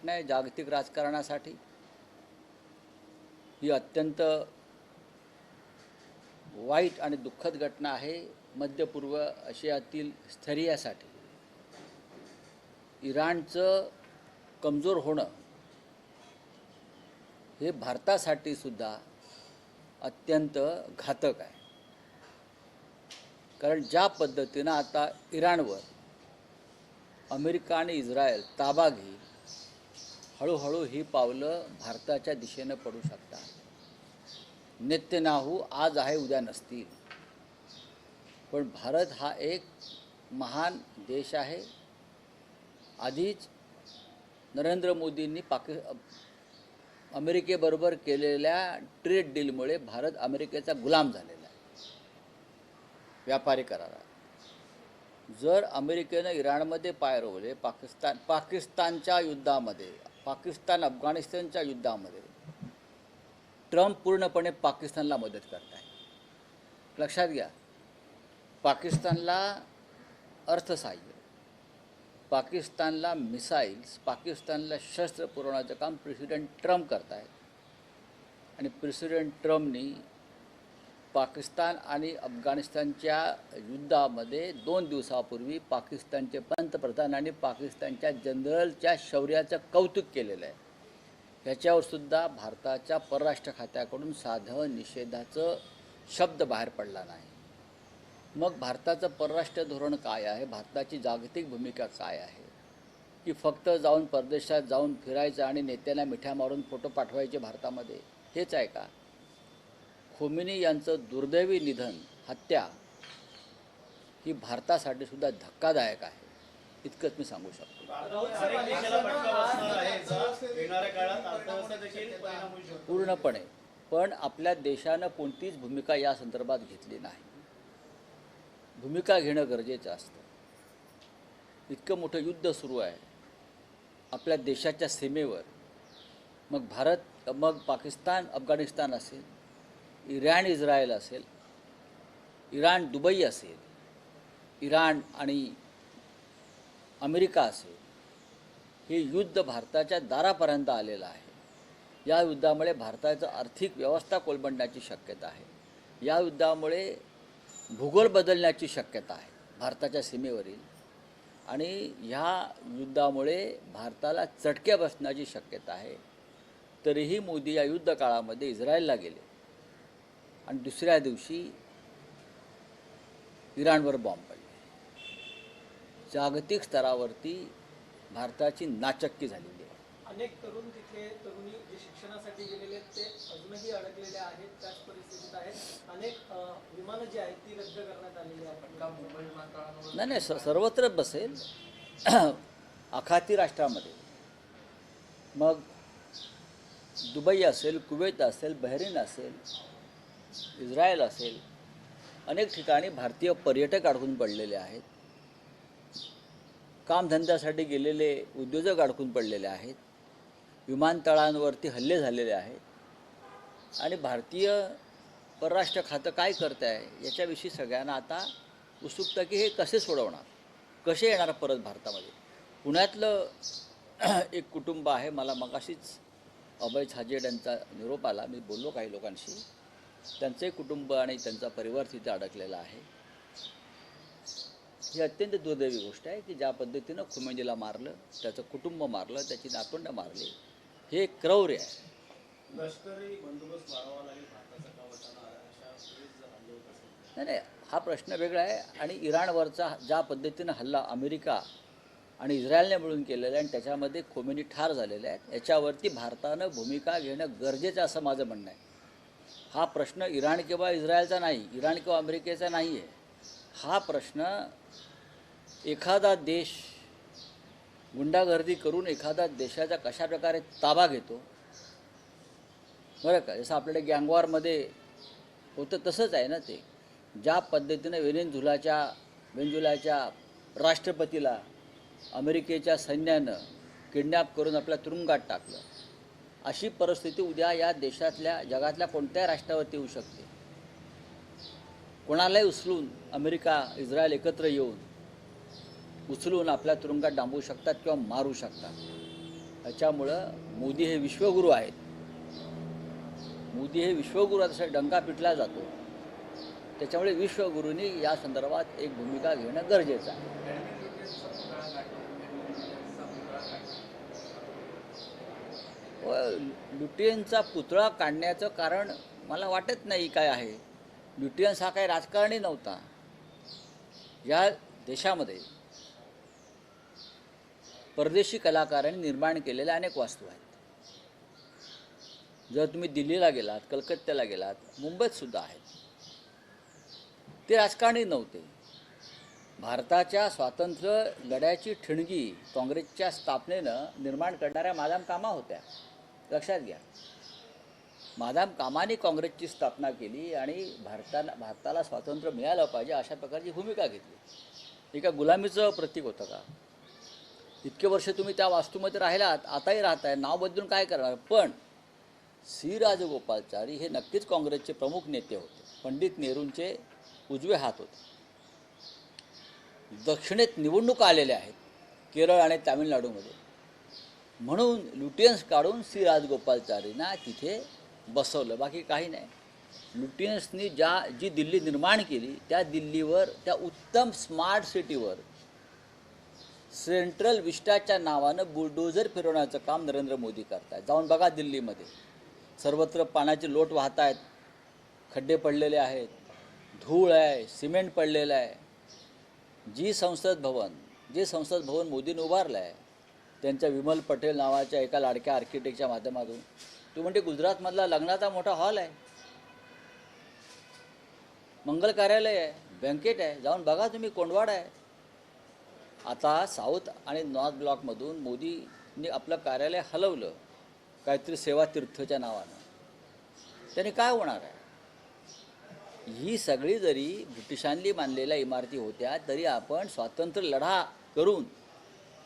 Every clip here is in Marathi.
घटना आहे जागतिक राजकारणासाठी. ही अत्यंत वाईट आणि दुःखद घटना आहे मध्य पूर्व आशियातील स्थैर्यासाठी. इराणचं कमजोर होणं हे भारतासाठी सुद्धा अत्यंत घातक आहे. कारण ज्या पद्धतीनं आता इराणवर अमेरिका आणि इस्रायल ताबा घेईल, हळूहळू ही पावलं भारताच्या दिशेनं पडू शकतात. नेतन्याहू आज आहे उद्या नसतील, पण भारत हा एक महान देश आहे. आधीच नरेंद्र मोदींनी अमेरिकेबरोबर केलेल्या ट्रेड डीलमुळे भारत अमेरिकेचा गुलाम झालेला आहे व्यापारी करारात. जर अमेरिकेनं इराणमध्ये पाय रोवले, पाकिस्तानच्या युद्धामध्ये, पाकिस्तान अफगाणिस्तानच्या युद्धामध्ये ट्रम्प पूर्णपणे पाकिस्तानला मदत करत आहे. लक्षात घ्या, पाकिस्तानला अर्थसहाय्य, पाकिस्तानला मिसाईल्स, पाकिस्तानला शस्त्र पुरवण्याचं काम प्रेसिडेंट ट्रम्प करत आहेत. आणि प्रेसिडेंट ट्रम्पनी पाकिस्तान आणि अफगाणिस्तानच्या युद्धामध्ये 2 दिवसापूर्वी पाकिस्तानचे पंतप्रधान आणि पाकिस्तानच्या जनरलच्या शौर्याचं कौतुक केलेलं आहे. ह्याच्यावरसुद्धा भारताच्या परराष्ट्र खात्याकडून साधं निषेधाचं शब्द बाहेर पडला नाही. मग भारताचं परराष्ट्र धोरण काय आहे, भारताची जागतिक भूमिका काय आहे? की फक्त जाऊन परदेशात जाऊन फिरायचं आणि नेत्यांना मिठ्या मारून फोटो पाठवायचे भारतामध्ये, हेच आहे का? खोमेनी यांचं दुर्दैवी निधन, हत्या ही भारतासाठी सुद्धा धक्कादायक आहे, इतकंच मी सांगू शकतो. पूर्णपणे. पण आपल्या देशानं कोणतीच भूमिका या संदर्भात घेतली नाही. भूमिका घेणं गरजेचं असतं. इतकं मोठं युद्ध सुरू आहे आपल्या देशाच्या सीमेवर. मग भारत, मग पाकिस्तान अफगाणिस्तान असेल, इराण इस्रायल असेल, इराण दुबई असेल, इराण आणि अमेरिका असेल, हे युद्ध भारताच्या दारापर्यंत आलेलं आहे. या युद्धामुळे भारताचं आर्थिक व्यवस्था कोलमडण्याची शक्यता आहे. या युद्धामुळे भूगोल बदलण्याची शक्यता आहे भारताच्या सीमेवरील. आणि ह्या युद्धामुळे भारताला चटके बसण्याची शक्यता आहे. तरीही मोदी या युद्ध काळामध्ये इस्रायलला गेले आणि दुसऱ्या दिवशी इराणवर बॉम्ब पडले. जागतिक स्तरावरती भारताची नाचक्की झालेली आहे. अनेक तरुण तिथे तरुणी जे शिक्षणासाठी गेलेले आहेत ते अजूनही अडकलेले आहेत, त्याच परिस्थितीत आहेत. अनेक विमानं जी आहेत ती रद्द करण्यात आलेली आहेत. नाही, सर्वत्र बसेल. आखाती राष्ट्रामध्ये, मग दुबई असेल, कुवेत असेल, बहरीन असेल, इस्रायल असेल, अनेक ठिकाणी भारतीय पर्यटक अडकून पडलेले आहेत. कामधंद्यासाठी गेलेले उद्योजक अडकून पडलेले आहेत. विमानतळांवरती हल्ले झालेले आहेत. आणि भारतीय परराष्ट्र खातं काय करत आहे याच्याविषयी सगळ्यांना आता उत्सुकता की हे कसे सोडवणार, कसे येणार परत भारतामध्ये. पुण्यातलं एक कुटुंब आहे, मला मगाशीच अभय छाजेड यांचा निरोप आला, मी बोललो काही लोकांशी. त्यांचे कुटुंब आणि त्यांचा परिवार तिथे अडकलेला आहे. ही अत्यंत दुर्दैवी गोष्ट आहे की ज्या पद्धतीनं खोमेनीला मारलं, त्याचं कुटुंब मारलं, त्याची नातवंड मारली, हे क्रौर्य आहे. लष्करी बंदोबस्त वाढवावा लागेल भारताचा का वाटाणा नाही, हा प्रश्न वेगळा आहे. आणि इराणवरचा ज्या पद्धतीनं हल्ला अमेरिका आणि इस्रायलने मिळून केलेला आहे आणि त्याच्यामध्ये खोमेनी ठार झालेले आहेत, याच्यावरती भारतानं भूमिका घेणं गरजेचं असं माझं म्हणणं आहे. हा प्रश्न इराण किंवा इस्रायलचा नाही, इराण किंवा अमेरिकेचा नाही आहे. हा प्रश्न एखादा देश गुंडागर्दी करून एखादा देशाचा कशा प्रकारे ताबा घेतो, बरं का. जसं आपल्याकडे गँगवॉरमध्ये होतं तसंच आहे ना ते. ज्या पद्धतीनं वेनेझुएलाच्या राष्ट्रपतीला अमेरिकेच्या सैन्यानं किडनॅप करून आपल्या तुरुंगात टाकलं, अशी परिस्थिती उद्या या देशातल्या, जगातल्या कोणत्याही राष्ट्रावरती येऊ शकते. कोणालाही उचलून अमेरिका इस्रायल एकत्र येऊन उचलून आपल्या तुरुंगात डांबवू शकतात किंवा मारू शकतात. त्याच्यामुळं मोदी हे विश्वगुरू आहेत. मोदी हे विश्वगुरू असा डंका पिटला जातो. त्याच्यामुळे विश्वगुरूंनी या संदर्भात एक भूमिका घेणं गरजेचं आहे. लुटियनचा पुतळा काढण्याचं कारण मला वाटत नाही काय आहे. लुटियन्स हा काही राजकारणी नव्हता. या देशामध्ये परदेशी कलाकारांनी निर्माण केलेल्या अनेक वास्तू आहेत. जर तुम्ही दिल्लीला गेलात, कलकत्त्याला गेलात, मुंबईत सुद्धा आहेत. ते राजकारणी नव्हते. भारताच्या स्वातंत्र्य लढ्याची ठिणगी काँग्रेसच्या स्थापनेनं निर्माण करणाऱ्या मादाम कामा होत्या. लक्षात घ्या, मादाम कामाने काँग्रेसची स्थापना केली आणि भारताला स्वातंत्र्य मिळालं पाहिजे अशा प्रकारची भूमिका घेतली. हे का गुलामीचं प्रतीक होतं का? इतके वर्ष तुम्ही त्या वास्तूमध्ये राहिलात, आताही राहताय, नाव बदलून काय करणार? पण सी राजगोपालाचारी हे नक्कीच काँग्रेसचे प्रमुख नेते होते. पंडित नेहरूंचे उजवे हात होते. दक्षिणेत निवडणुका आलेल्या आहेत, केरळ आणि तामिळनाडूमध्ये, म्हणून लुटियन्स काढून सी राजगोपालाचारींना तिथे बसवलं, बाकी काही नाही. लुटियन्सनी जी दिल्ली निर्माण केली त्या दिल्लीवर, त्या उत्तम स्मार्ट सिटीवर सेंट्रल विस्टाच्या नावानं बुलडोझर फिरवण्याचं काम नरेंद्र मोदी करत आहेत. जाऊन बघा दिल्लीमध्ये, सर्वत्र पाण्याचे लोट वाहत आहेत, खड्डे पडलेले आहेत, धूळ आहे, सिमेंट पडलेलं आहे. जे संसद भवन मोदीने उभारलं आहे त्यांच्या विमल पटेल नावाच्या एका लाडक्या आर्किटेक्टच्या माध्यमातून, तो म्हणते गुजरातमधला लग्नाचा मोठा हॉल आहे, मंगल कार्यालय आहे, बँकेट आहे. जाऊन बघा तुम्ही, कोंडवाड आहे. आता साऊथ आणि नॉर्थ ब्लॉकमधून मोदींनी आपलं कार्यालय हलवलं काहीतरी सेवा तीर्थच्या नावानं. त्याने काय होणार आहे? ही सगळी जरी ब्रिटिशांनी बांधलेल्या इमारती होत्या तरी आपण स्वातंत्र्य लढा करून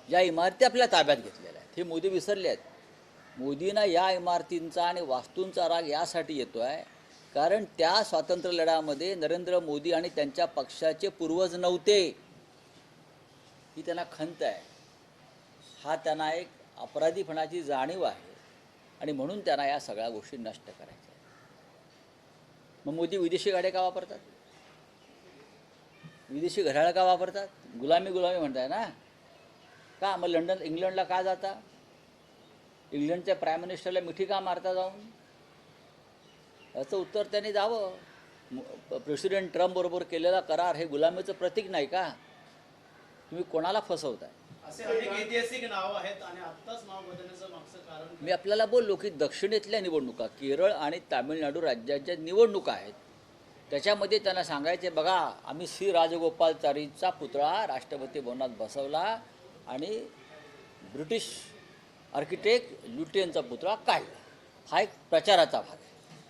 या इमारती आपल्या ताब्यात घेतलेल्या आहेत. हे मोदी विसरले आहेत. मोदींना या इमारतींचा आणि वास्तूंचा राग यासाठी येतो आहे कारण त्या स्वातंत्र्य लढ्यामध्ये नरेंद्र मोदी आणि त्यांच्या पक्षाचे पूर्वज नव्हते. ही त्यांना खंत आहे. हा त्यांना एक अपराधीपणाची जाणीव आहे आणि म्हणून त्यांना या सगळ्या गोष्टी नष्ट करायच्या आहेत. मग मोदी विदेशी गाड्या का वापरतात? विदेशी घड्याळं का वापरतात? गुलामी म्हणताय ना का? मग इंग्लंडला का जाता? इंग्लंडच्या प्राईम मिनिस्टरला मिठी का मारता जाऊन? याचं उत्तर त्यांनी द्यावं. प्रेसिडेंट ट्रम्प बरोबर केलेला करार हे गुलामीचं प्रतीक नाही का? तुम्ही कोणाला फसवताय? असे अनेक ऐतिहासिक नाव आहेत आणि आत्ताच नाव बदलण्याचं मागचं कारण मी आपल्याला बोललो की दक्षिणेतल्या निवडणुका, केरळ आणि तामिळनाडू राज्याच्या निवडणुका आहेत, त्याच्यामध्ये त्यांना सांगायचे बघा आम्ही सी राजगोपालाचारीचा पुतळा राष्ट्रपती भवनात बसवला आणि ब्रिटिश आर्किटेक्ट लुटियनचा पुतळा काढला. हा एक प्रचाराचा भाग आहे.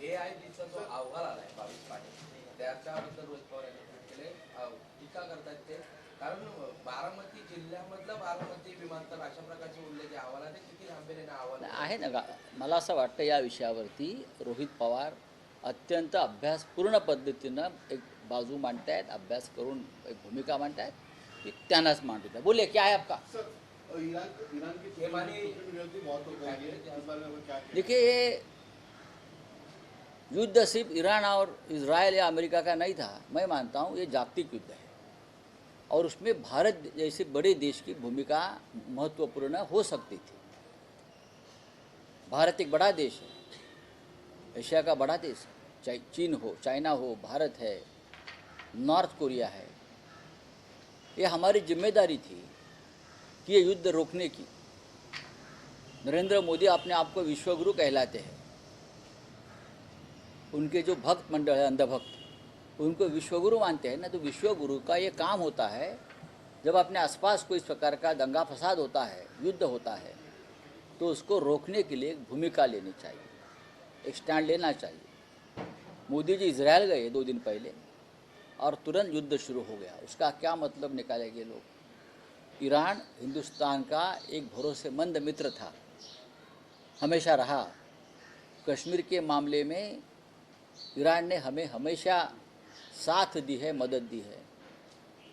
AIGचा जो अहवाल आलाय 22 पाणी त्याच्याबद्दल रोहित पवार यांनी ट्विट केले, टीका करतात ते, कारण बारामती जिल्ह्यामधलं बारामती विमानतळ अशा प्रकारचे उल्लेख या अहवालात किती गांभीर्याने अहवाल आहे ना. मला असं वाटतं या विषयावरती रोहित पवार अत्यंत अभ्यासपूर्ण पद्धतीनं एक बाजू मांडतायत, अभ्यास करून एक भूमिका मांडतायत, की त्यांनाच मांडू द्या. बोलिए क्या है आपका? देखिए ये युद्ध सिर्फ ईरान और इजराइल या अमेरिका का नहीं था. मैं मानता हूँ ये जागतिक युद्ध है और उसमें भारत जैसे बड़े देश की भूमिका महत्वपूर्ण हो सकती थी. भारत एक बड़ा देश है, एशिया का बड़ा देश है, चाहे चीन हो, चाइना हो, भारत है, नॉर्थ कोरिया है. ये हमारी जिम्मेदारी थी कि ये युद्ध रोकने की. नरेंद्र मोदी अपने आप को विश्वगुरु कहलाते हैं. उनके जो भक्त मंडल है, अंधभक्त, उनको विश्वगुरु मानते हैं ना. तो विश्वगुरु का ये काम होता है जब अपने आसपास कोई इस प्रकार का दंगा फसाद होता है, युद्ध होता है, तो उसको रोकने के लिए एक भूमिका लेनी चाहिए, एक स्टैंड लेना चाहिए. मोदी जी इजराइल गए 2 दिन पहले और तुरंत युद्ध शुरू हो गया. उसका क्या मतलब निकालेंगे लोग? ईरान हिंदुस्तान का एक भरोसेमंद मित्र था, हमेशा रहा. कश्मीर के मामले में ईरान ने हमें हमेशा साथ दी है, मदद दी है.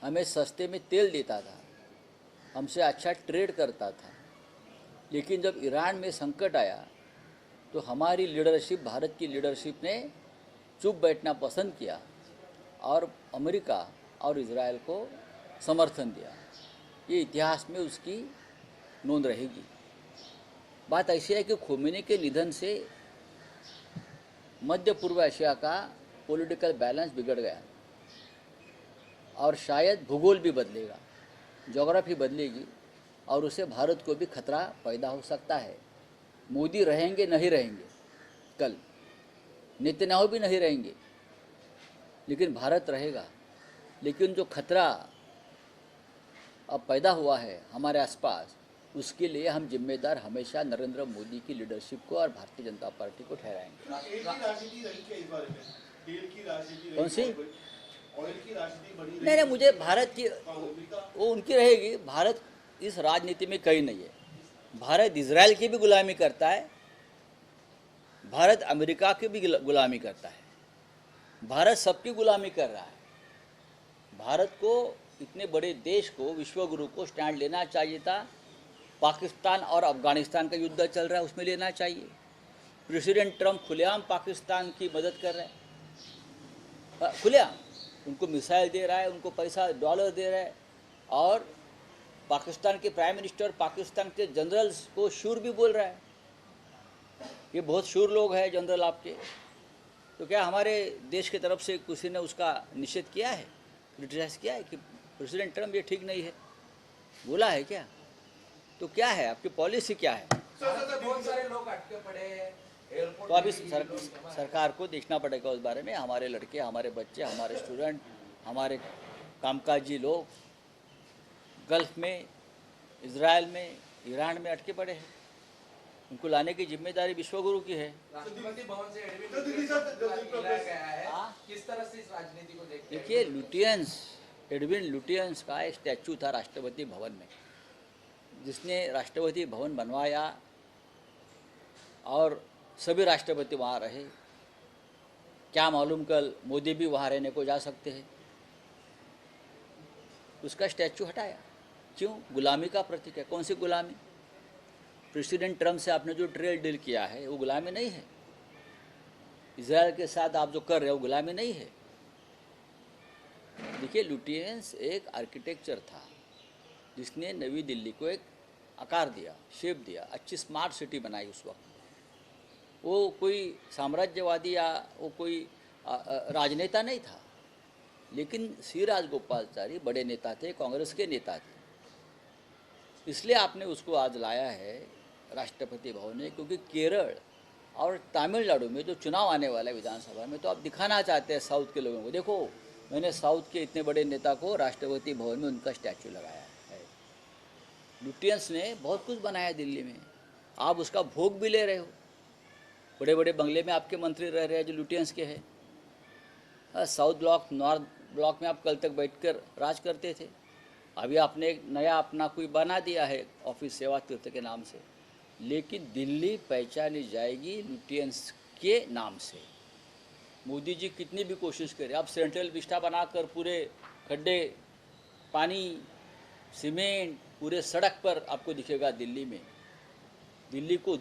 हमें सस्ते में तेल देता था, हमसे अच्छा ट्रेड करता था. लेकिन जब ईरान में संकट आया तो हमारी लीडरशिप, भारत की लीडरशिप ने चुप बैठना पसंद किया और अमेरिका और इजराइल को समर्थन दिया। ये इतिहास में उसकी नोंद रहेगी। बात ऐसी है कि खोमेनी के निधन से मध्य पूर्व एशिया का पॉलिटिकल बैलेंस बिगड़ गया और शायद भूगोल भी बदलेगा, ज्योग्राफी बदलेगी और उससे भारत को भी खतरा पैदा हो सकता है। मोदी रहेंगे नहीं रहेंगे, कल नेतन्याहू भी नहीं रहेंगे, लेकिन भारत रहेगा। लेकिन जो खतरा अब पैदा हुआ है हमारे आसपास, उसके लिए हम जिम्मेदार हमेशा नरेंद्र मोदी की लीडरशिप को और भारतीय जनता पार्टी को ठहराएंगे। तेल की राजनीति रही क्या इस बारे में? तेल की राजनीति रही, कौन सी? ऑयल की राजनीति बड़ी रही। नहीं, मुझे भारत की अमेरिका वो उनकी रहेगी। भारत इस राजनीति में कहीं नहीं है। भारत इजराइल की भी गुलामी करता है, भारत अमेरिका की भी गुलामी करता है, भारत सबकी गुलामी कर रहा है। भारत को, इतने बड़े देश को, विश्वगुरु को स्टैंड लेना चाहिए था। पाकिस्तान और अफगानिस्तान का युद्ध चल रहा है, उसमें लेना चाहिए। प्रेसिडेंट ट्रंप खुलेआम पाकिस्तान की मदद कर रहे हैं, खुलेआम उनको मिसाइल दे रहा है, उनको पैसा डॉलर दे रहा है, और पाकिस्तान के प्राइम मिनिस्टर पाकिस्तान के जनरल्स को शूर भी बोल रहा है। ये बहुत शूर लोग हैं जनरल आपके। तो क्या हमारे देश की तरफ से किसी ने उसका निषेध किया है, क्रिटिसाइज किया है कि प्रेसिडेंट ट्रंप ये ठीक नहीं है, बोला है क्या? तो क्या है आपकी पॉलिसी, क्या है? बहुत सारे लोग अटके पड़े हैं एयरपोर्ट तो अभी में। सरकार को देखना पड़ेगा उस बारे में। हमारे लड़के, हमारे बच्चे, हमारे स्टूडेंट, हमारे कामकाजी लोग गल्फ में, इजराइल में, ईरान में अटके पड़े हैं। उनको लाने की जिम्मेदारी विश्वगुरु की है। राष्ट्रपति भवन से तो दीदी साहब, लाया गया है। हाँ? किस तरह से इस राजनीति को देखते हैं? देखिए, लुटियंस, एडविन लुटियंस का एक स्टैचू था राष्ट्रपति भवन में, जिसने राष्ट्रपति भवन बनवाया और सभी राष्ट्रपति वहाँ रहे। क्या मालूम कल मोदी भी वहाँ रहने को जा सकते हैं। उसका स्टैचू हटाया, क्यों? गुलामी का प्रतीक है। कौन सी गुलामी? प्रेसिडेंट ट्रंप से आपने जो ट्रेड डील किया है वो गुलामी नहीं है। इजराइल के साथ आप जो कर रहे हो गुलामी नहीं है। देखिए, लुटियंस एक आर्किटेक्चर था जिसने नई दिल्ली को एक आकार दिया, शेप दिया, अच्छी स्मार्ट सिटी बनाई उस वक्त। वो कोई साम्राज्यवादी या वो कोई राजनेता नहीं था, लेकिन सी राजगोपालाचारी बड़े नेता थे, कांग्रेस के नेता थे। इसलिए आपने उसको आज लाया है राष्ट्रपति भवन में, क्योंकि केरल और तमिलनाडु में जो चुनाव आने वाला है विधानसभा में, तो आप दिखाना चाहते हैं साउथ के लोगों को, देखो मैंने साउथ के इतने बड़े नेता को राष्ट्रपति भवन में उनका स्टैचू लगाया है। लुटियंस ने बहुत कुछ बनाया दिल्ली में, आप उसका भोग भी ले रहे हो। बड़े बड़े बंगले में आपके मंत्री रह रहे हैं जो लुटियंस के हैं। साउथ ब्लॉक, नॉर्थ ब्लॉक में आप कल तक बैठकर राज करते थे। अभी आपने एक नया अपना कोई बना दिया है ऑफिस, सेवा तीर्थ के नाम से, लेकिन दिल्ली पहचानी जाएगी लुटियंस के नाम से। मोदी जी कितनी भी कोशिश करें, अब सेंट्रल विस्टा बनाकर पूरे खड्डे, पानी, सीमेंट पूरे सड़क पर आपको दिखेगा दिल्ली में। दिल्ली को